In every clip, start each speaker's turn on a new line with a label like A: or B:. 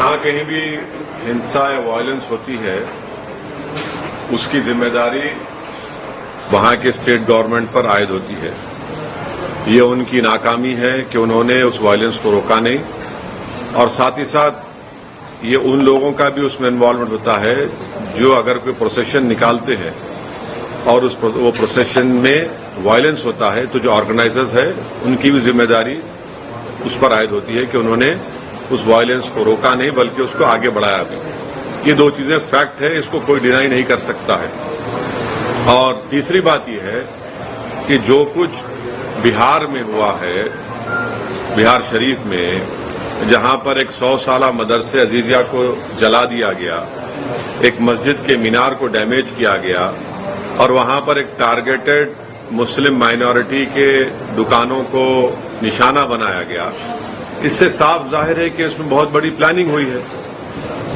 A: जहां कहीं भी हिंसा या वायलेंस होती है उसकी जिम्मेदारी वहां के स्टेट गवर्नमेंट पर आयद होती है। ये उनकी नाकामी है कि उन्होंने उस वायलेंस को रोका नहीं, और साथ ही साथ ये उन लोगों का भी उसमें इन्वॉल्वमेंट होता है जो अगर कोई प्रोसेशन निकालते हैं और वो प्रोसेशन में वायलेंस होता है तो जो ऑर्गेनाइजर्स है उनकी भी जिम्मेदारी उस पर आयद होती है कि उन्होंने उस वायलेंस को रोका नहीं बल्कि उसको आगे बढ़ाया भी। ये दो चीजें फैक्ट है, इसको कोई डिनाई नहीं कर सकता है। और तीसरी बात यह है कि जो कुछ बिहार में हुआ है, बिहार शरीफ में, जहां पर एक 100 साला मदरसे अजीजिया को जला दिया गया, एक मस्जिद के मीनार को डैमेज किया गया और वहां पर एक टारगेटेड मुस्लिम माइनॉरिटी के दुकानों को निशाना बनाया गया, इससे साफ जाहिर है कि इसमें बहुत बड़ी प्लानिंग हुई है।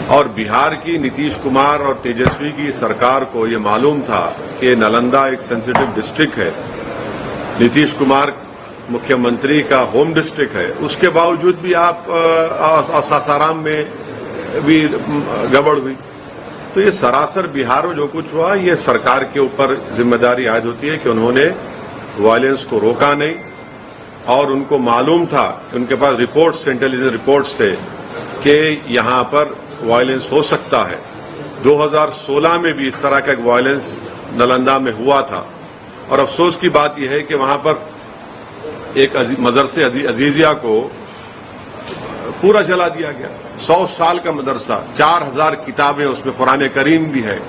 A: और बिहार की नीतीश कुमार और तेजस्वी की सरकार को ये मालूम था कि नालंदा एक सेंसिटिव डिस्ट्रिक्ट है, नीतीश कुमार मुख्यमंत्री का होम डिस्ट्रिक्ट है, उसके बावजूद भी आप सासाराम में भी गड़बड़ हुई। तो ये सरासर बिहार में जो कुछ हुआ ये सरकार के ऊपर जिम्मेदारी आयद होती है कि उन्होंने वायलेंस को रोका नहीं, और उनको मालूम था, उनके पास रिपोर्ट्स, इंटेलिजेंस रिपोर्ट्स थे कि यहां पर वायलेंस हो सकता है। 2016 में भी इस तरह का एक वायलेंस नालंदा में हुआ था, और अफसोस की बात यह है कि वहां पर एक मदरसे अजीजिया को पूरा जला दिया गया। 100 साल का मदरसा, 4000 किताबें, उसमें कुरान करीम भी है,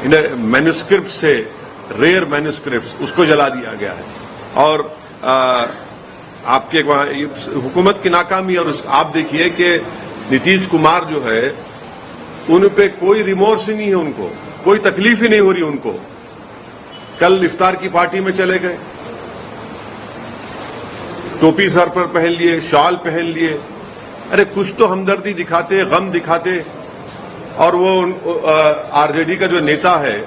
A: इन्हें मैन्युस्क्रिप्ट से, रेयर मैन्युस्क्रिप्ट, उसको जला दिया गया है। और आपके हुकूमत की नाकामी, और आप देखिए कि नीतीश कुमार जो है उन पे कोई रिमोर्स ही नहीं है, उनको कोई तकलीफ ही नहीं हो रही उनको। कल इफ्तार की पार्टी में चले गए, टोपी सर पर पहन लिए, शॉल पहन लिए, अरे कुछ तो हमदर्दी दिखाते, गम दिखाते। और वो आरजेडी का जो नेता है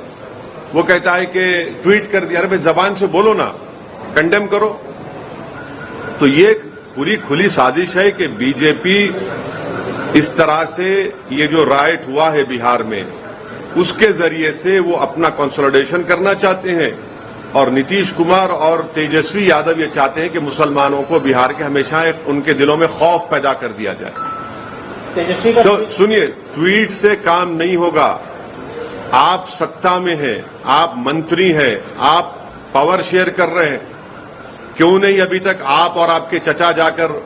A: वो कहता है कि ट्वीट कर दिया, अरे भाई जबान से बोलो ना, कंडेम करो। तो ये पूरी खुली साजिश है कि बीजेपी इस तरह से ये जो राइट हुआ है बिहार में, उसके जरिए से वो अपना कंसोलिडेशन करना चाहते हैं, और नीतीश कुमार और तेजस्वी यादव ये चाहते हैं कि मुसलमानों को बिहार के हमेशा उनके दिलों में खौफ पैदा कर दिया जाए। तेजस्वी का तो सुनिए, ट्वीट से काम नहीं होगा। आप सत्ता में हैं, आप मंत्री हैं, आप पावर शेयर कर रहे हैं, क्यों नहीं अभी तक आप और आपके चचा जाकर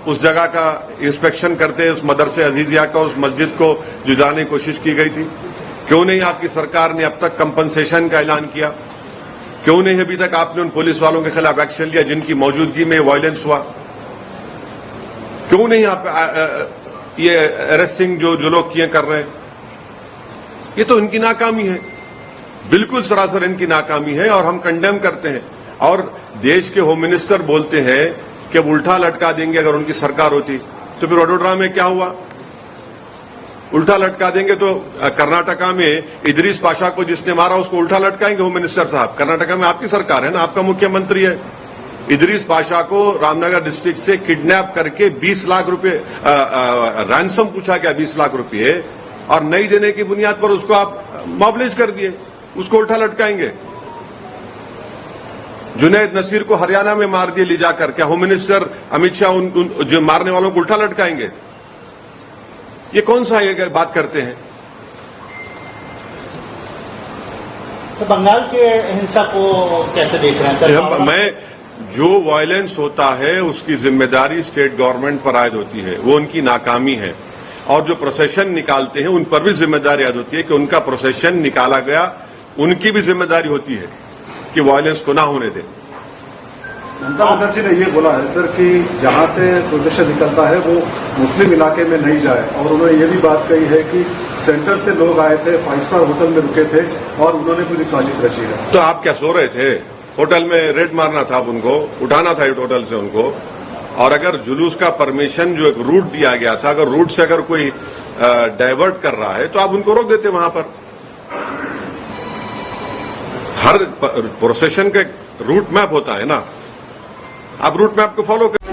A: उस जगह का इंस्पेक्शन करते, उस मदरसे अजीजिया का, उस मस्जिद को जुटाने की कोशिश की गई थी? क्यों नहीं आपकी सरकार ने अब तक कंपनसेशन का ऐलान किया? क्यों नहीं अभी तक आपने उन पुलिस वालों के खिलाफ एक्शन लिया जिनकी मौजूदगी में वायलेंस हुआ? क्यों नहीं आप ये अरेस्टिंग जो लोग किए कर रहे हैं? ये तो इनकी नाकामी है, बिल्कुल सरासर इनकी नाकामी है, और हम कंडेम करते हैं। और देश के होम मिनिस्टर बोलते हैं कि उल्टा लटका देंगे अगर उनकी सरकार होती। तो फिर वडोदरा में क्या हुआ? उल्टा लटका देंगे तो कर्नाटका में इदरीस पाशा को जिसने मारा उसको उल्टा लटकाएंगे होम मिनिस्टर साहब? कर्नाटका में आपकी सरकार है ना, आपका मुख्यमंत्री है। इदरीस पाशा को रामनगर डिस्ट्रिक्ट से किडनैप करके 20 लाख रुपए रैंसम पूछा गया, 20 लाख रुपए, और नहीं देने की बुनियाद पर उसको आप मोबिलाइज कर दिए, उसको उल्टा लटकाएंगे। जुनैद नसीर को हरियाणा में मार दिए ले जाकर, क्या होम मिनिस्टर अमित शाह उन जो मारने वालों को उल्टा लटकाएंगे? ये कौन सा ये बात करते हैं?
B: तो बंगाल के हिंसा को कैसे देख रहे हैं सर?
A: मैं जो वायलेंस होता है उसकी जिम्मेदारी स्टेट गवर्नमेंट पर आयद होती है, वो उनकी नाकामी है। और जो प्रोसेशन निकालते हैं उन पर भी जिम्मेदारी आयद होती है कि उनका प्रोसेशन निकाला गया, उनकी भी जिम्मेदारी होती है कि वायलेंस को ना होने दें।
C: ममता बनर्जी ने ये बोला है सर कि जहां से प्रोसेशन निकलता है वो मुस्लिम इलाके में नहीं जाए, और उन्होंने ये भी बात कही है कि सेंटर से लोग आए थे, 5 स्टार होटल में रुके थे और उन्होंने पूरी साजिश रची है।
A: तो आप क्या सो रहे थे? होटल में रेड मारना था, उनको उठाना था होटल से उनको। और अगर जुलूस का परमिशन जो एक रूट दिया गया था, अगर रूट से अगर कोई डाइवर्ट कर रहा है तो आप उनको रोक देते वहां पर। हर प्रोसेशन का रूट मैप होता है ना, आप रूट मैप को फॉलो कर